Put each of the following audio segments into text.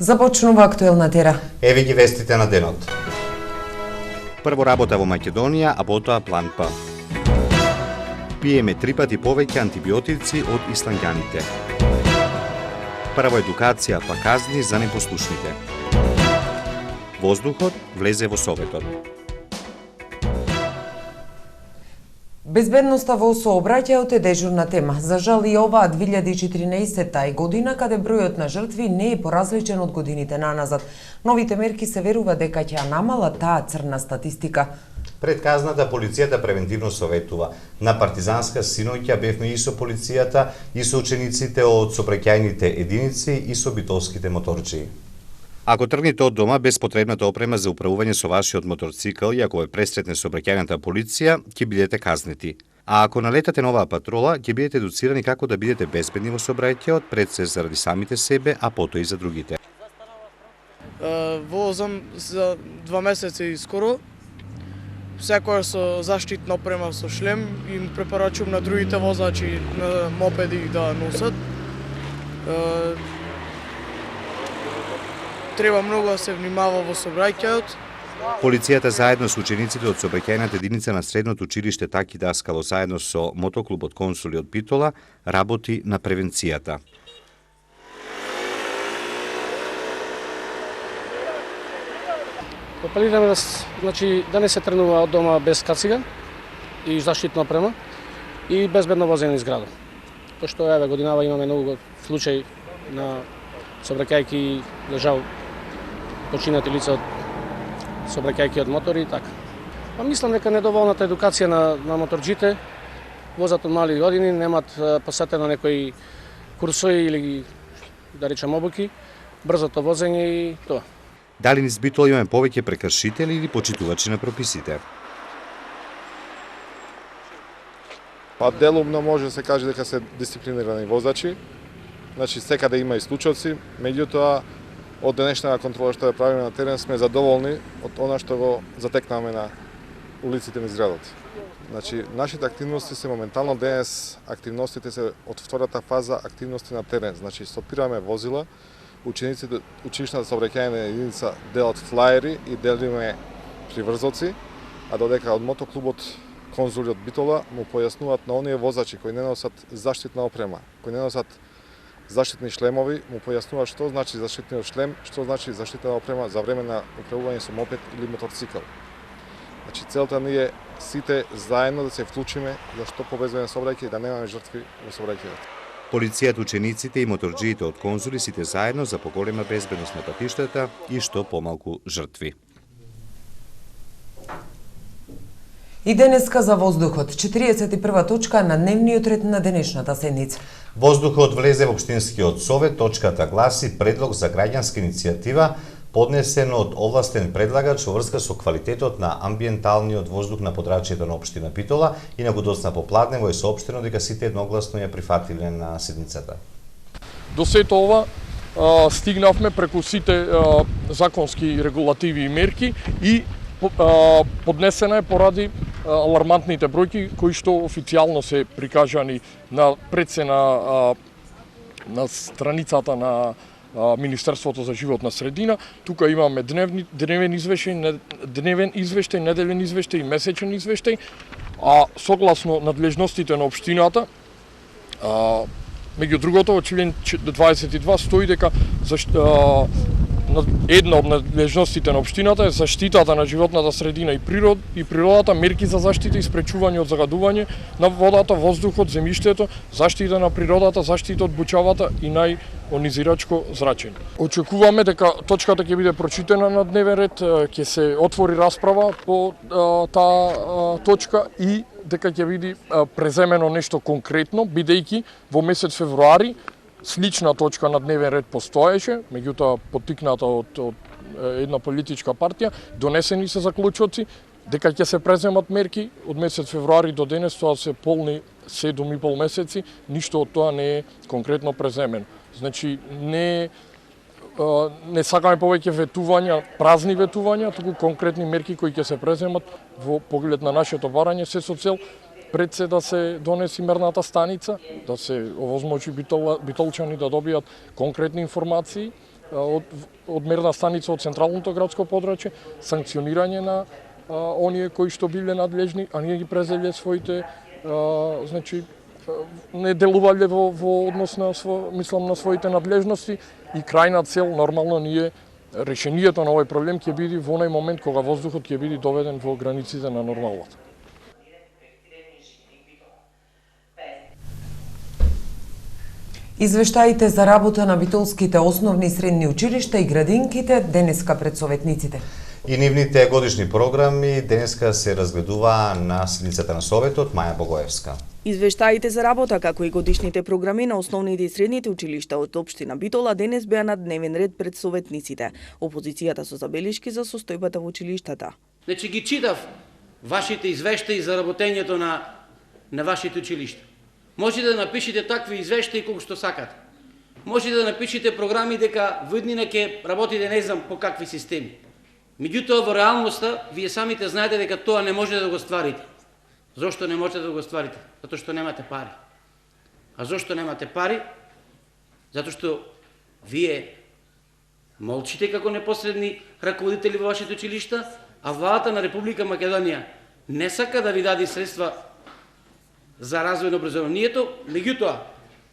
Започнува актуелна тера. Еве ги вестите на денот. Прво работа во Македонија, а потоа план П. Пиеме 3 пати повеќе антибиотици од исланѓаните. Прво едукација па казни за непослушните. Воздухот влезе во Советот. Безбедноста во сообраќајот е дежурна тема. За жал и оваа 2014 година, каде бројот на жртви не е поразличен од годините наназад. Новите мерки се верува дека ќе намала таа црна статистика. Пред казната полицијата превентивно советува. На партизанска синоќа бевме и со полицијата, и со учениците од сообраќајните единици и со битолските моторчии. Ако тргнете од дома без потребната опрема за управување со вашиот моторцикл и ако ве пресретне сообраќајната полиција, ќе бидете казнети. А ако налетате на оваа патрола, ќе бидете едуцирани како да бидете безбедни во сообраќајот, пред се заради самите себе, а потоа и за другите. Возам за 2 месеци скоро. Секојаш со заштитна опрема со шлем и препорачувам на другите возачи на мопеди да носат. Треба многу да се внимава во сообраќајот. Полицијата заедно со учениците од сообраќајната единица на средното училиште Таки Даскало заедно со мотоклубот Консули од Битола работи на превенцијата. Апелираме да не се тренува од дома без кацига и заштитна опрема и безбедно возење низ градот. Пошто еве годинава имаме многу случаи на сообраќајки за жал починати лица од сообраќајки од мотори и така. Па мислам дека недоволната едукација на моторџите, возат од мали години, немат посетено некои курсови или да речем обуки, брзото возење и тоа. Дали низ Битола имаме повеќе прекршители или почитувачи на прописите? Па делумно може да се каже дека се дисциплинирани возачи. Значи секаде има и случаи, меѓутоа од денешната контрола што ја правиме на терен сме задоволни од она што го затекнаме на улиците низ градот. Значи нашите активности се моментално денес, активностите се од втората фаза активности на терен. Значи стопираме возила, учениците училишната сообраќајна единица делат флаери и делиме приврзоци, а додека од мотоклубот Конзули од Битола му појаснуваат на оние возачи кои не носат заштитна опрема, кои не носат заштитни шлемови, му појаснува што значи заштитниот шлем, што значи заштитна опрема за време на управување со мопед или моторцикл. Значи целта ни е сите заедно да се вклучиме за што повезуваме сообраќај и да немаме жртви во сообраќајот. Полицијата, учениците и моторџиите од Конзули сите заедно за поголема безбедност на патиштата и што помалку жртви. И денеска за воздухот, 41 точка на дневниот ред на денешната седница. Воздухот влезе во Општинскиот совет, точката гласи предлог за граѓанска иницијатива поднесен од овластен предлагач во врска со квалитетот на амбиенталниот воздух на подрачјето на општина Битола и на Гудоцна Попладнево е соопштено дека сите едногласно ја прифатиле на седницата. До сето ова стигнавме преку сите законски регулативи и мерки и поднесена е поради алармантните бројки кои што официјално се прикажани на страницата на Министерството за животна средина. Тука имаме дневен извештај, неделен извештај и месечен извештај, а согласно надлежностите на општината, меѓу другото во член 22 стои дека една од надлежностите на општината е заштитата на животната средина и природата, мерки за заштита и спречување од загадување на водата, воздухот, земјиштето, заштита на природата, заштита од бучавата и најонизирачко зрачење. Очекуваме дека точката ќе биде прочитана на дневен ред, ќе се отвори расправа по таа точка и дека ќе биде преземено нешто конкретно, бидејќи во месец февруари слична точка на дневен ред постоеше, меѓутоа поттикната од една политичка партија, донесени се заклучоци дека ќе се преземат мерки од месец февруари до денес, тоа се полни 7,5 месеци, ништо од тоа не е конкретно преземено. Значи не сакаме повеќе ветувања, празни ветувања, туку конкретни мерки кои ќе се преземат во поглед на нашето барање, се со цел пред се да се донеси мерната станица, да се овозможи битолчани да добијат конкретни информации од мерна станица од централното градско подрачје, санкционирање на оние кои што биле надлежни, а ние ги презеле своите, значи, не делувале во однос на мислам на своите надлежности и крајна цел нормално ние решението на овој проблем ќе биде во онај момент кога воздухот ќе биде доведен во границите на нормалното. Извештаите за работа на битолските основни и средни училишта и градинките денеска пред советниците. И нивните годишни програми денеска се разгледуваа на седницата на Советот. Маја Богоевска. Извештаите за работа, како и годишните програми на основните и средните училишта од општина Битола денес беа на дневен ред пред советниците. Опозицијата со забелишки за состојбата во училиштата. Значи ги читав вашите извештаи за работењето на вашите училишта. Можете да напишете такви извештаи колку што сакате. Можете да напишете програми дека во иднина ќе работите не знам по какви системи. Меѓутоа во реалноста вие самите знаете дека тоа не можете да го стварите. Зошто не можете да го стварите? Затоа што немате пари. А зошто немате пари? Затоа што вие молчите како непосредни раководители во вашите училишта, а владата на Република Македонија не сака да ви даде средства за развој на образованието, меѓутоа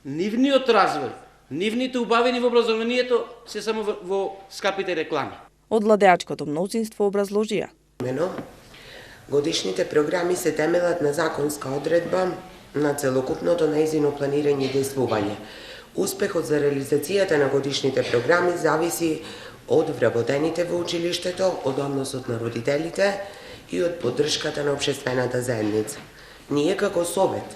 нивниот развој, нивните убавини во образованието се само во скапите реклами. Од владеачкото мнозинство образложија. Годишните програми се темелат на законска одредба на целокупното нејзино планирање и действување. Успехот за реализацијата на годишните програми зависи од вработените во училиштето, од односот на родителите и од поддршката на општествената заедница. Ние како Совет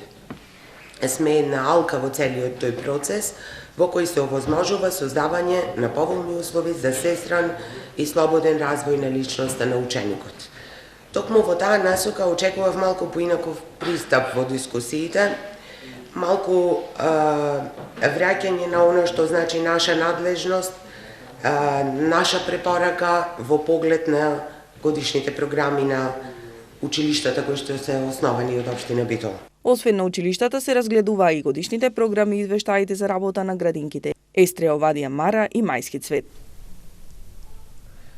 сме една алка во целиот тој процес, во кој се овозможува создавање на поволни услови за сестран и слободен развој на личноста на ученикот. Токму во таа насока очекував малку поинаков пристап во дискусиите, малку враќање на оно што значи наша надлежност, наша препорака во поглед на годишните програми на училиштата кои што се основани од општина Битола. Освен на училиштата се разгледуваа и годишните програми и извештаите за работа на градинките Естреја Овадија Мара и Мајски цвет.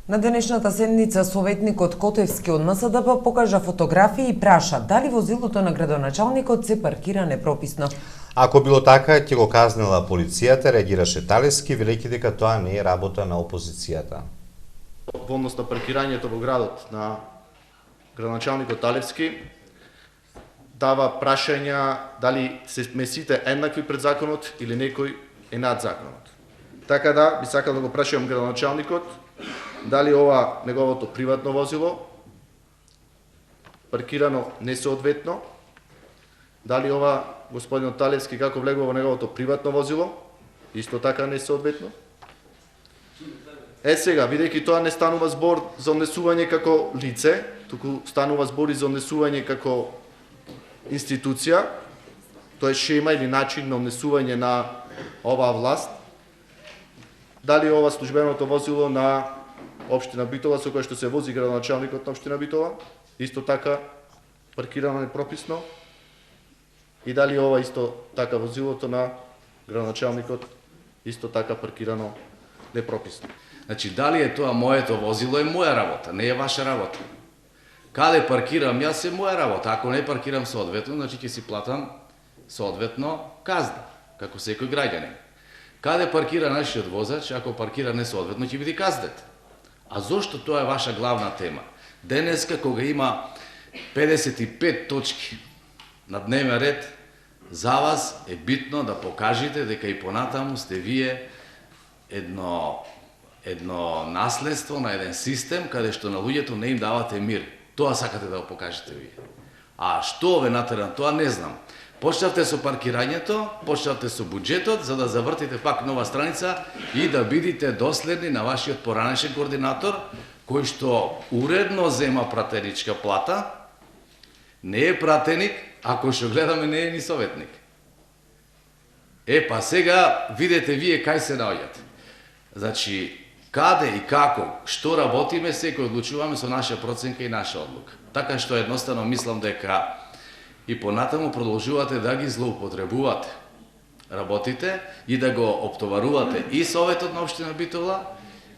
На денешната седница советникот Котевски од МСДП покажа фотографии и праша дали возилото на градоначалникот се паркира непрописно. Ако било така, ќе го казнела полицијата, реагираше Талевски, велејќи дека тоа не е работа на опозицијата. Во однос на паркирањето во градот на градоначалникот Талевски дава прашања дали сме сите еднакви пред законот или некој е над законот. Така да, би сакал да го прашувам градоначалникот дали ова неговото приватно возило паркирано несоодветно, дали ова господинот Талевски како влегува во неговото приватно возило исто така несоодветно. Сега, бидејќи тоа не станува збор за однесување како лице, туку станува збор и за однесување како институција, тоа е шема или начин на однесување на оваа власт, дали ова службеното возило на општина Битола со кое што се вози градоначалникот на општина Битола, исто така паркирано непрописно, и дали ова исто така возилото на градоначалникот исто така паркирано непрописно. Значи, дали е тоа моето возило е моја работа, не е ваша работа. Каде паркирам јас е моја работа. Ако не паркирам соодветно, значи ќе си платам соодветно казна, како секој граѓанин. Каде паркира нашиот возач, ако паркира несоодветно, ќе биде казнет. А зошто тоа е ваша главна тема? Денеска, кога има 55 точки на дневен ред, за вас е битно да покажете дека и понатаму сте вие едно наследство на еден систем каде што на луѓето не им давате мир. Тоа сакате да го покажете вие. А што ве натера, тоа не знам. Почнавте со паркирањето, почнавте со буџетот, за да завртите пак нова страница и да бидите доследни на вашиот поранешен координатор, кој што уредно зема пратеничка плата, не е пратеник, ако што гледаме не е ни советник. Па сега видете вие кај се наоѓате. Значи, каде и како, што работиме, секој одлучуваме со наша проценка и наша одлука. Така што едноставно мислам дека и понатаму продолжувате да ги злоупотребувате работите и да го оптоварувате и Советот на општина Битола,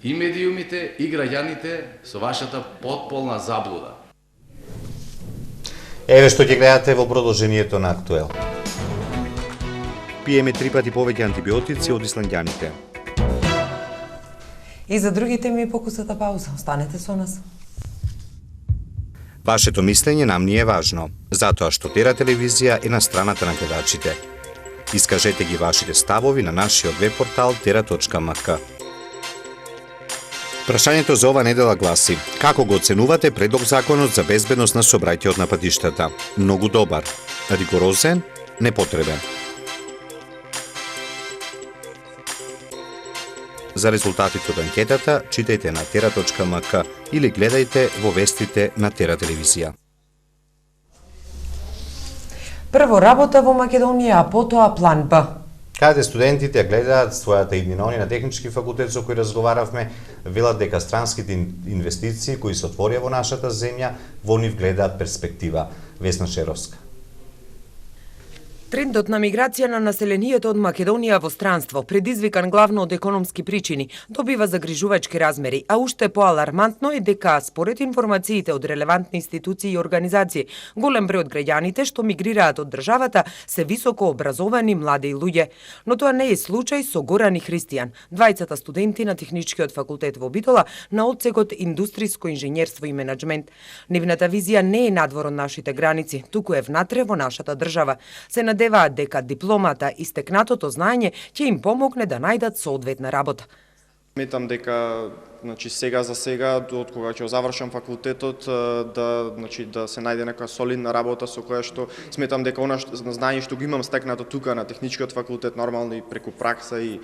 и медиумите, и граѓаните со вашата потполна заблуда. Еве што ќе гледате во продолжението на Актуел. Пиеме 3 пати повеќе антибиотици од исландјаните. И за другите ми покусата пауза. Останете со нас. Вашето мислење нам ни е важно, затоа што Тера телевизија е на страната на гледачите. Искажете ги вашите ставови на нашиот веб портал tera.mk. Прашањето за ова недела гласи: како го оценувате предлог законот за безбедност на сообраќајот на патиштата? Многу добар, ригорозен, непотребен. За резултатите од анкетата читајте на tera.mk или гледајте во вестите на Тера телевизија. Прво работа во Македонија, а потоа план Б. Каде студентите гледаат својата иднина, они на технички факултет со кои разговаравме, велат дека странските инвестиции кои се отворија во нашата земја, во нив гледаат перспектива. Весна Шеровска. Трендот на миграција на населението од Македонија во странство, предизвикан главно од економски причини, добива загрижувачки размери, а уште поалармантно е дека, според информациите од релевантни институции и организации, голем број од граѓаните што мигрираат од државата се високо образовани млади луѓе. Но тоа не е случај со Горан и Христијан, двајцата студенти на Техничкиот факултет во Битола на одсекот Индустријско инженерство и менаџмент. Нивната визија не е надвор од нашите граници, туку е внатре во нашата држава. Се надеваат дека дипломата и стекнатото знаење ќе им помогне да најдат соодветна работа. Сметам дека сега за сега, од кога ќе завршам факултетот, да се најде нека солидна работа со која што сметам дека она знаење што го имам стекнато тука на Техничкиот факултет, нормално и преку пракса и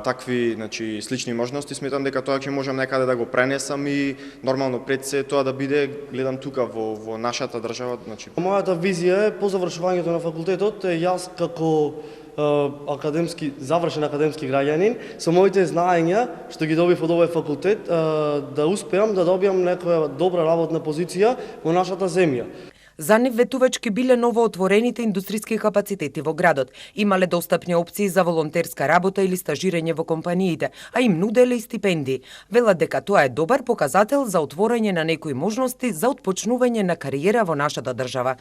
такви слични можности, сметам дека тоа ќе можам некаде да го пренесам и нормално пред се тоа да биде гледам тука во нашата држава. Мојата визија е по завршувањето на факултетот, јас како завршен академски граѓанин, со моите знаења што ги добив од овој факултет, да успеам да добиам некоја добра работна позиција во нашата земја. За нив ветувачки биле новоотворените индустријски капацитети во градот. Имале достапни опции за волонтерска работа или стажирање во компаниите, а им нуделе и стипендии. Велат дека тоа е добар показател за отворање на некои можности за отпочнување на кариера во нашата држава.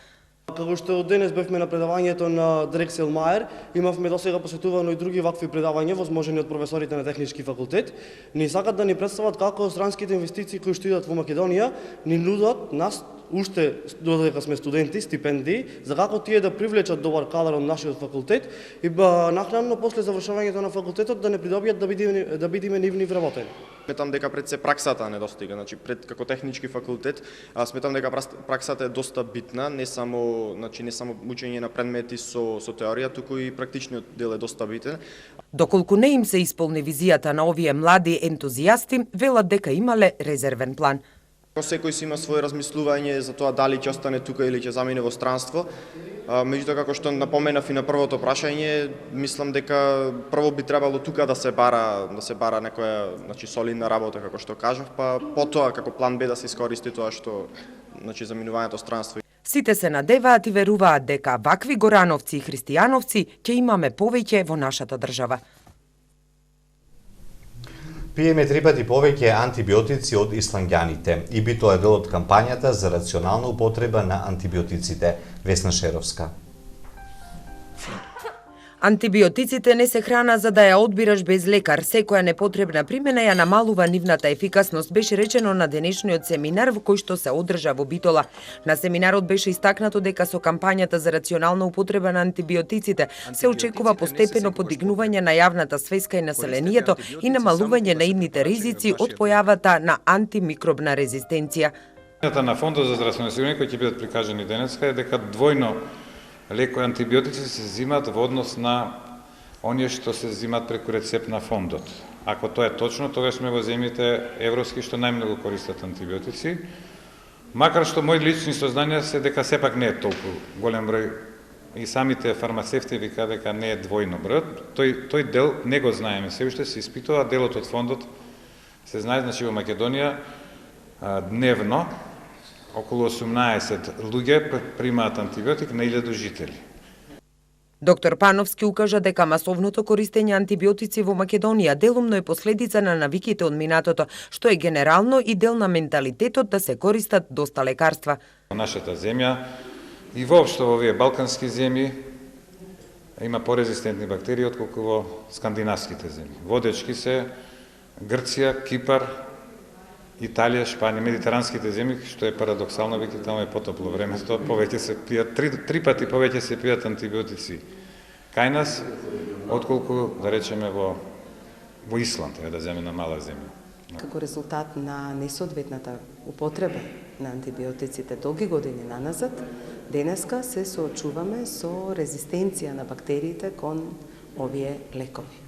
Како што денес бевме на предавањето на Дрексел Мајер, имавме досега посетувано и други вакви предавања возможени од професорите на Технички факултет. Ни сакат да ни представат како странските инвестиции кои што идат во Македонија ни нудат нас уште додека сме студенти стипендии за како тие да привлечат добар кадар од нашиот факултет и накнадно после завршувањето на факултетот да не придобијат да бидиме нивни вработени. Сметам дека пред се праксата недостига, пред како Технички факултет, сметам дека праксата е доста битна, не само учење на предмети со теорија, туку и практичниот дел е доста битен. Доколку не им се исполни визијата на овие млади ентузијасти, велат дека имале резервен план. Секој си има своје размислување за тоа дали ќе остане тука или ќе замине во странство. Меѓутоа, како што напоменав и на првото прашање, мислам дека прво би требало тука да се бара некоја солидна работа, како што кажав, па потоа како план Б да се искористи тоа што заминувањето странство. Сите се надеваат и веруваат дека вакви горановци и христијановци ќе имаме повеќе во нашата држава. Пиеме 3 пати повеќе антибиотици од исландјаните и би тоа е дел од кампањата за рационална употреба на антибиотиците. Весна Шеровска. Антибиотиците не се храна за да ја одбираш без лекар. Секоја непотребна примена ја намалува нивната ефикасност, беше речено на денешниот семинар во кој што се одржа во Битола. На семинарот беше истакнато дека со кампањата за рационална употреба на антибиотиците се очекува постепено подигнување на јавната свеска и населението и намалување на идните ризици од појавата на антимикробна резистенција. На Фондот за здравствено осигурување кои ќе бидат прикажани денеска е дека двојно лекои антибиотици се взимат во однос на оние што се взимат преку рецепт на фондот. Ако тоа е точно, тогаш сме во земјите европски што најмногу користат антибиотици. Макар што мои лични сознанија се дека сепак не е толку голем број и самите фармацевти вика дека не е двојно бројот. Тој дел не го знаеме, се уште се испитува, делот од фондот се знае, во Македонија дневно околу 18 луѓе примаат антибиотик на 1000 жители. Доктор Пановски укажа дека масовното користење антибиотици во Македонија делумно е последица на навиките од минатото, што е генерално и дел на менталитетот да се користат доста лекарства. Во нашата земја и воопшто во овие балкански земји има порезистентни бактерии отколку во скандинавските земји. Водечки се Грција, Кипар, Италија, Шпанија, медитеранските земји, што е парадоксално, веќе таму е потопло времето, повеќе се пијат, три пати повеќе се пијат антибиотици кај нас, отколку, да речеме, во Исланд, да земе на мала земја. Како резултат на несоодветната употреба на антибиотиците долги години наназад, денеска се соочуваме со резистенција на бактериите кон овие лекови.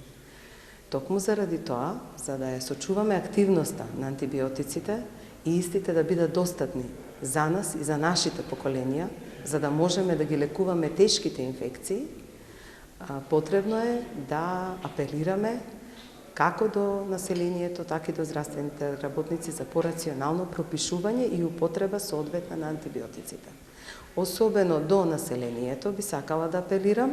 Токму заради тоа, за да ја сочуваме активноста на антибиотиците и истите да бидат достатни за нас и за нашите поколенија, за да можеме да ги лекуваме тешките инфекции, потребно е да апелираме како до населението, така и до здравствените работници за порационално пропишување и употреба соодветна на антибиотиците. Особено до населението би сакала да апелирам.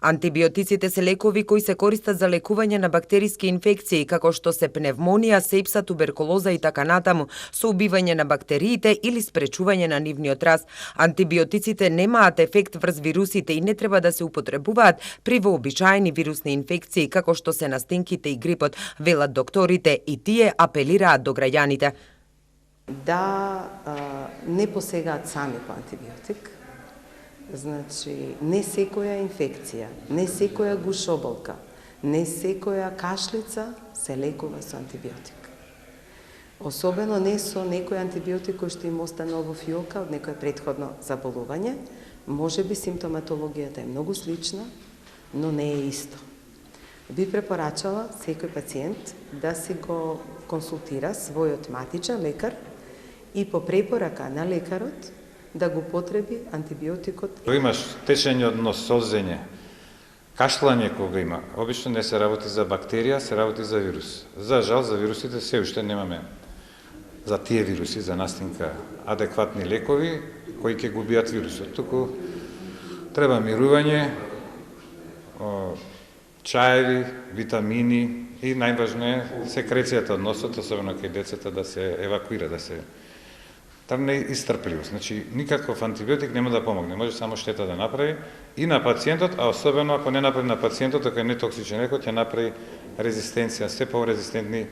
Антибиотиците се лекови кои се користат за лекување на бактериски инфекции, како што се пневмонија, сепса, туберкулоза и така натаму, со убивање на бактериите или спречување на нивниот раст. Антибиотиците немаат ефект врз вирусите и не треба да се употребуваат при вообичаени вирусни инфекции, како што се настинките и грипот, велат докторите, и тие апелираат до граѓаните. Да не посегаат сами по антибиотик. Значи, не секоја инфекција, не секоја гушоболка, не секоја кашлица се лекува со антибиотик. Особено не со некој антибиотик кој што им останал во фиока од некој претходно заболување. Може би симптоматологијата е многу слична, но не е исто. Би препорачала секој пациент да си го консултира својот матичен лекар и по препорака на лекарот да го потреби антибиотикот. Имаш течење од нос, солзење, кашлање кога има, обично не се работи за бактерија, се работи за вирус. За жал, за вирусите се уште немаме за тие вируси, за настинка, адекватни лекови кои ќе го убијат вирусот. Туку треба мирување, чаеви, витамини и најважно е секрецијата од носот, особено кај децата, да се евакуира, да се не истрпливост. Значи, никаков антибиотик нема да помогне. Може само штета да направи и на пациентот, а особено ако не направи на пациентот, ако е нетоксичен лекот, ќе направи резистенција, се порезистентни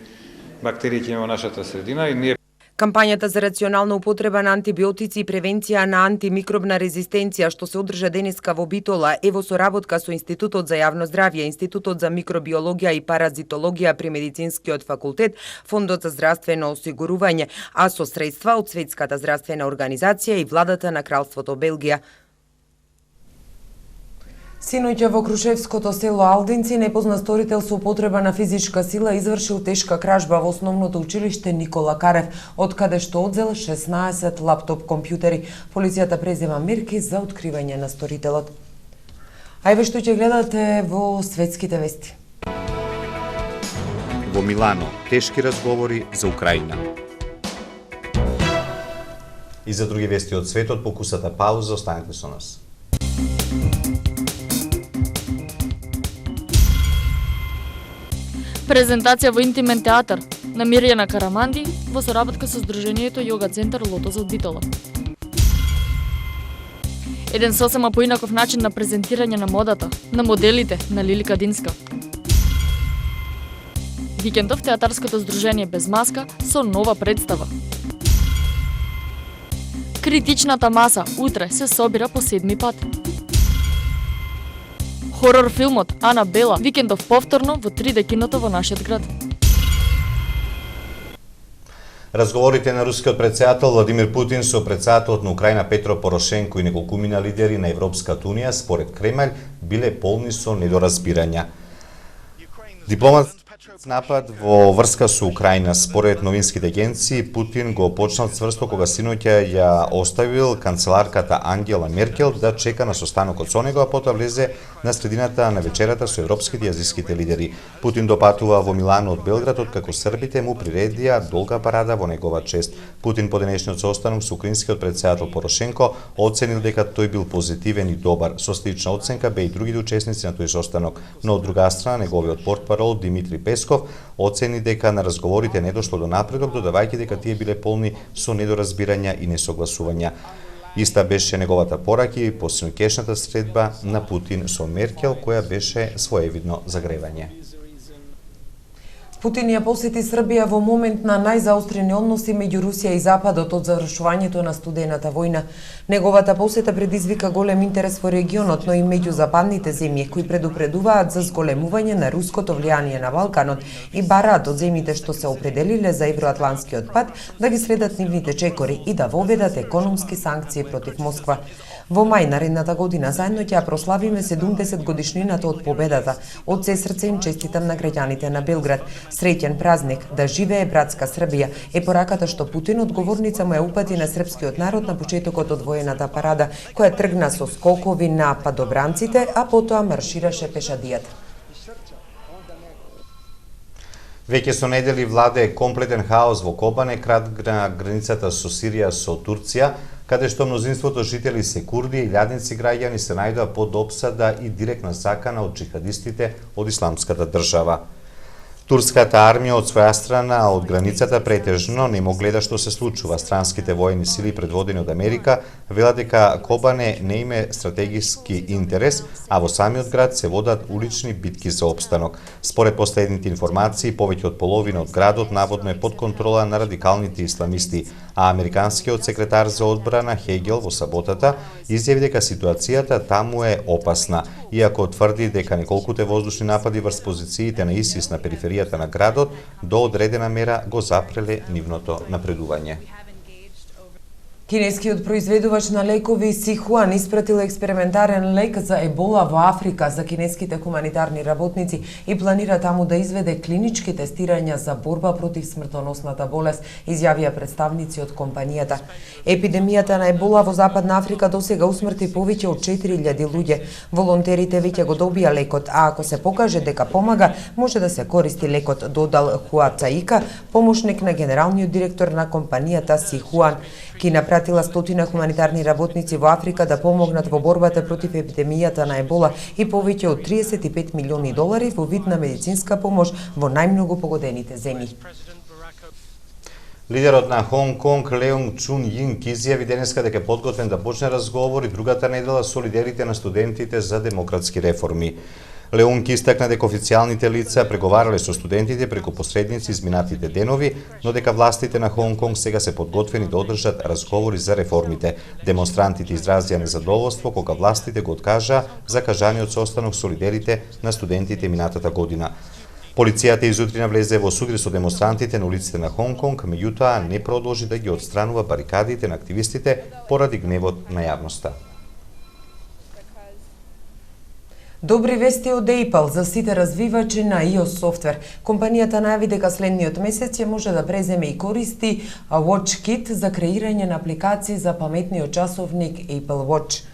бактерии ќе има во нашата средина и ние Кампањата за рационална употреба на антибиотици и превенција на антимикробна резистенција што се одржа денеска во Битола е во соработка со Институтот за јавно здравје, Институтот за микробиологија и паразитологија при Медицинскиот факултет, Фондот за здравствено осигурување, а со средства од Светската здравствена организација и владата на Кралството Белгија. Синоќа во Крушевското село Алдинци непознат сторител со употреба на физичка сила извршил тешка кражба во основното училиште Никола Карев, од каде што одзел 16 лаптоп компјутери. Полицијата презема мерки за откривање на сторителот. Ајде што ќе гледате во светските вести. Во Милано тешки разговори за Украина. И за други вести од светот, покусата пауза, останете со нас. Презентација во интимен театар на Мирјана Караманди во соработка со Сдруженијето Јога центар Лотос од Битола. Еден сосема поинаков начин на презентирање на модата, на моделите на Лили Кадинска. Викендов театарското здружение Без маска со нова представа. Критичната маса утре се собира по 7 пат. Хорор филмот Ана Бела викендов повторно во 3D киното во нашиот град. Разговорите на рускиот претседател Владимир Путин со претседателот на Украина Петро Порошенко и неколкумина лидери на Европската унија според Кремљ биле полни со недоразбирања. Напад во врска со Украина. Според новинските агенции, Путин го почнал цврсто кога синоќа ја оставил канцеларката Ангела Меркел да чека на состанокот со него, а потоа влезе на средината на вечерата со европските и азиските лидери. Путин допатува во Милано од Белград, откако србите му приредија долга парада во негова чест. Путин по денешниот состанок со украинскиот претседател Порошенко оценил дека тој бил позитивен и добар. Со слична оценка бе и другите учесници на тој состанок, но од друга страна неговиот портпарол Димитри Песков оцени дека на разговорите не дошло до напредок, додавајќи дека тие биле полни со недоразбирања и несогласувања. Иста беше неговата порака и по синоќешната средба на Путин со Меркел, која беше своевидно загревање. Путин ја посети Србија во момент на најзаострени односи меѓу Русија и Западот од завршувањето на студената војна. Неговата посета предизвика голем интерес во регионот, но и меѓу западните земји, кои предупредуваат за зголемување на руското влијание на Балканот и бараат од земјите што се определиле за евроатланскиот пат да ги следат нивните чекори и да воведат економски санкции против Москва. Во мај наредната година заедно ќе ја прославиме 70 годишнината од победата. Од се срце им честитам на граѓаните на Белград. Среќен празник, да живее братска Србија, е пораката што Путин одговорница му ја упати на српскиот народ на почетокот од воената парада, која тргна со скокови на падобранците, а потоа маршираше пешадијата. Веќе со недели владее комплетен хаос во Кобане, крат на границата со Сирија со Турција, каде што мнозинството жители се курди и илјадници граѓани се најдоа под опсада и директна закана од джихадистите од Исламската држава. Турската армија од своја страна од границата претежно немо гледа што се случува. Странските воени сили предводени од Америка велат дека Кобане не име стратегиски интерес, а во самиот град се водат улични битки за опстанок. Според последните информации, повеќе од половина од градот наводно е под контрола на радикалните исламисти, а американскиот секретар за одбрана Хегел во саботата изјави дека ситуацијата таму е опасна, иако тврди дека неколкуте воздушни напади врз позициите на ИСИС на периферијата на градот до одредена мера го запреле нивното напредување. Кинескиот произведувач на лекови Сихуан испратил експериментарен лек за ебола во Африка за кинеските хуманитарни работници и планира таму да изведе клинички тестирања за борба против смртоносната болест, изјавија представници од компанијата. Епидемијата на ебола во Западна Африка досега усмрти повеќе од 4000 луѓе. Волонтерите веќе го добија лекот, а ако се покаже дека помага, може да се користи лекот, додал Хуа Цаика, помошник на генералниот директор на компанијата Сихуан. Кина пратила стотина хуманитарни работници во Африка да помогнат во борбата против епидемијата на ебола и повеќе од 35 милиони долари во вид на медицинска помош во најмногу погодените земји. Лидерот на Хонг Конг Леунг Чун Јинг изјави денеска дека е подготвен да почне разговори другата недела со лидерите на студентите за демократски реформи. Леунг истакна дека официјалните лица преговарале со студентите преку посредници изминатите денови, но дека властите на Хонг Конг сега се подготвени да одржат разговори за реформите. Демонстрантите изразија незадоволство кога властите го откажаа закажаниот состанок со лидерите на студентите минатата година. Полицијата изутрина влезе во судир со демонстрантите на улиците на Хонг Конг, меѓутоа не продолжи да ги отстранува барикадите на активистите поради гневот на јавноста. Добри вести од Apple за сите развивачи на iOS софтвер. Компанијата најави дека следниот месец ќе може да преземе и користи WatchKit за креирање на апликации за паметниот часовник Apple Watch.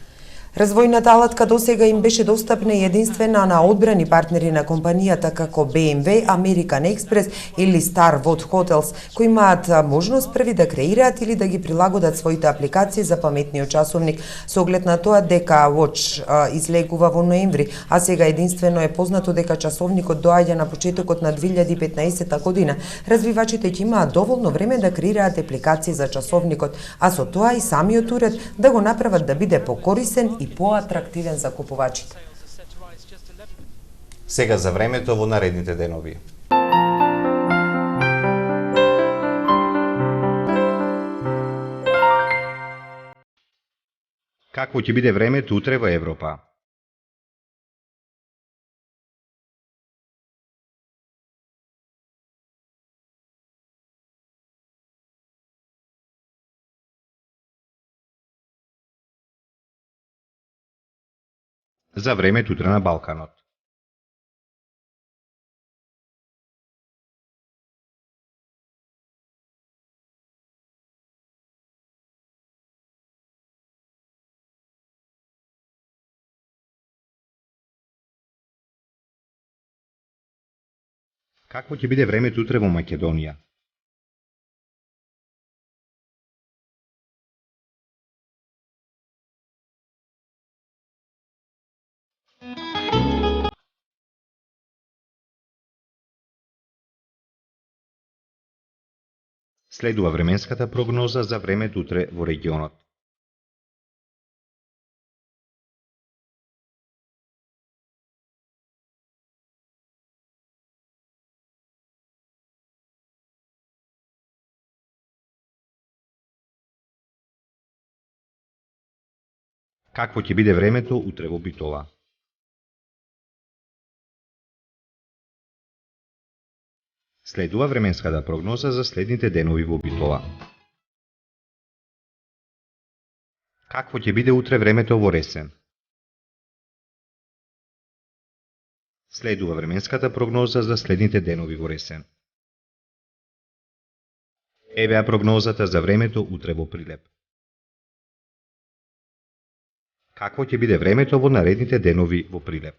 Развојната алатка досега им беше достапна и единствена на одбрани партнери на компанијата како BMW, American Express или Starwood Hotels, кои имаат можност први да креираат или да ги прилагодат своите апликации за паметниот часовник, со оглед на тоа дека Watch излегува во ноември, а сега единствено е познато дека часовникот доаѓа на почетокот на 2015 година. Развивачите ќе имаат доволно време да креираат апликации за часовникот, а со тоа и самиот уред да го направат да биде покорисен и поатрактивен за купувачите. Сега за времето во наредните денови. Какво ќе биде времето утре во Европа? За времето утре на Балканот. Какво ќе биде времето утре во Македонија? Следува временската прогноза за времето утре во регионот. Какво ќе биде времето утре во Битола? Следува временската прогноза за следните денови во Битола. Какво ќе биде утре времето во Ресен? Следува временската прогноза за следните денови во Ресен. Евеа прогнозата за времето утре во Прилеп. Какво ќе биде времето во наредните денови во Прилеп?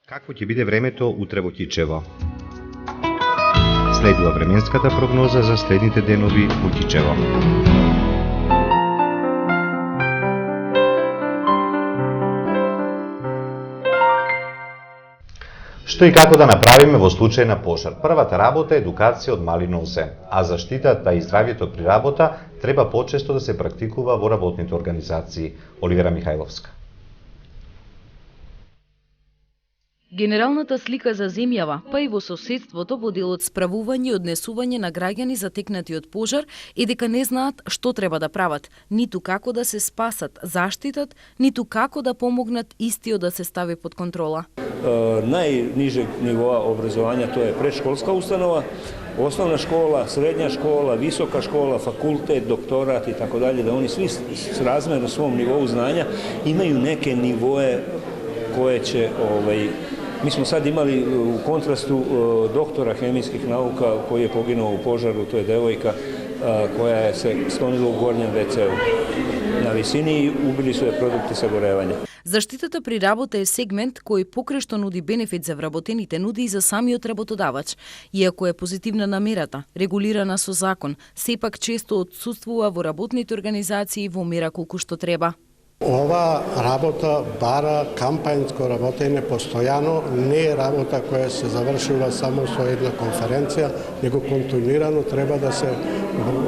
Какво ќе биде времето утре во Кичево? Следува временската прогноза за следните денови во Кичево. Што и како да направиме во случај на пожар? Првата работа е едукација од мали нозе, а заштитата и здравјето при работа треба почесто да се практикува во работните организации. Оливера Михајловска. Генералната слика за земјава, па и во соседството во делот справување и однесување на граѓани затекнати од пожар е дека не знаат што треба да прават, ниту како да се спасат, заштитат, ниту како да помогнат истиот да се стави под контрола. Најнижег нивоа образование тоа е предшколска установа, основна школа, средња школа, висока школа, факултет, докторат и така дали, да они сви сразмерно свом нивоу знања имају неке нивое koje će, mi smo sad imali u kontrastu doktora hemijskih nauka koji je poginuo u požaru, to je devojka koja je se sklonila u gornjem WC-u na visini i ubili su je produkti sagorevanja. Заштитата при работа е сегмент кој покрај што нуди бенефит за вработените, нуди и за самиот работодавач. Иако е позитивна намерата, регулирана со закон, сепак често отсутствува во работните организации во мера колку што треба. Ова работа бара кампањско работење постојано, не е работа која се завршува само со една конференција, него континуирано треба да се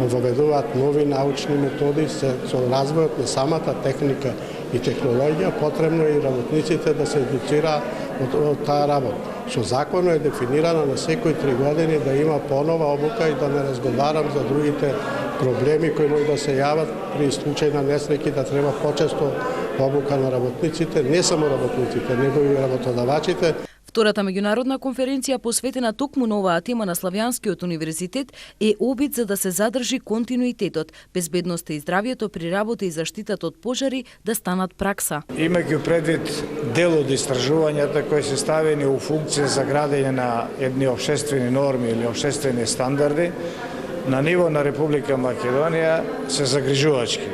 воведуваат нови научни методи, со развојот на самата техника и технологија, потребно е и работниците да се едуцираат од таа работа. Со законот е дефинирано на секои 3 години да има понова обука и да не разговарам за другите проблеми кои може да се јават при случај на несреќи, да треба почесто обука на работниците, не само работниците, него и работодавачите. Втората меѓународна конференција посветена токму на оваа тема на Славјанскиот универзитет е обид за да се задржи континуитетот, безбедноста и здравјето при работа и заштитата од пожари да станат пракса. Имајќи предвид дел од истражувањата кои се ставени у функција за градење на едни општествени норми или општествени стандарди, на ниво на Република Македонија се загрижувачки.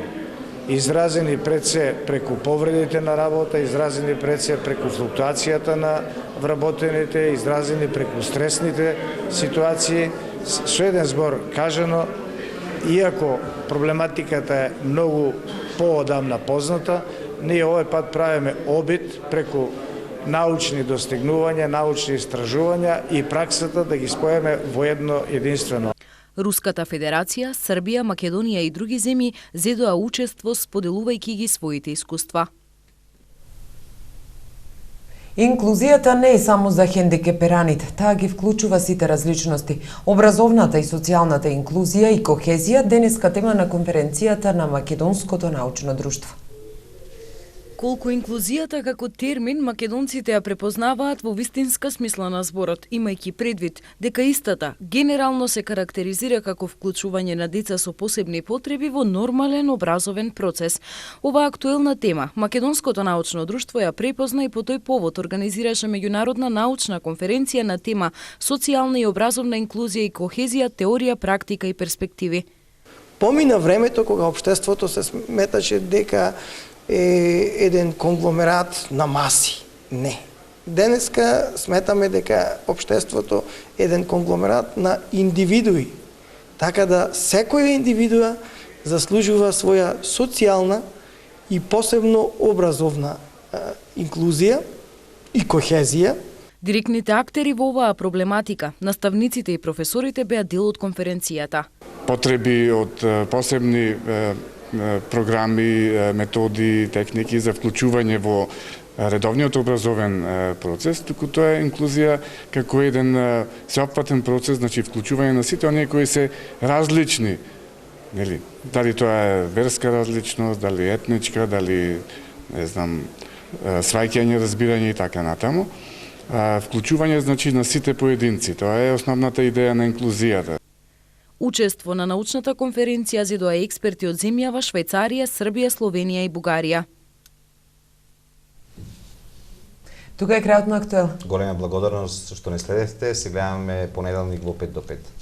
Изразени пред се преку повредите на работа, изразени пред се преку флуктуацијата на вработените, изразени преку стресните ситуации. Со еден збор кажано, иако проблематиката е многу поодамна позната, ние овој пат правиме обид преку научни достигнувања, научни истражувања и праксата да ги споеме во едно единствено. Руската Федерација, Србија, Македонија и други земји зедоа учество споделувајќи ги своите искуства. Инклузијата не е само за хендикепераните, таа ги вклучува сите различности. Образовната и социјалната инклузија и кохезија денеска тема на конференцијата на Македонското научно друштво. Колку инклузијата како термин македонците ја препознаваат во вистинска смисла на зборот, имајќи предвид дека истата генерално се карактеризира како вклучување на деца со посебни потреби во нормален образовен процес. Оваа актуелна тема Македонското научно друштво ја препозна и по тој повод организираше меѓународна научна конференција на тема Социјална и образовна инклузија и кохезија, теорија, практика и перспективи. Помина времето кога општеството се сметаше дека е еден конгломерат на маси. Не. денеска сметаме дека општеството е еден конгломерат на индивидуи. Така да секоја индивидуа заслужува своја социјална и посебно образовна инклузија и кохезија. Директните актери во оваа проблематика, наставниците и професорите беа дел од конференцијата. Потреби од посебни програми, методи, техники за вклучување во редовниот образовен процес, туку тоа е инклузија како еден сеопфатен процес, значи вклучување на сите оние кои се различни. Нели, дали тоа е верска различност, дали етничка, дали не знам, сваќање, разбирање и така натаму. Вклучување значи на сите поединци. Тоа е основната идеја на инклузијата. Учество на научната конференција зедоа експерти од земјава Швајцарија, Србија, Словенија и Бугарија. Тука е крајот на Актуел. Голема благодарност што не следевте. Се гледаме понеделник во 5 до 5.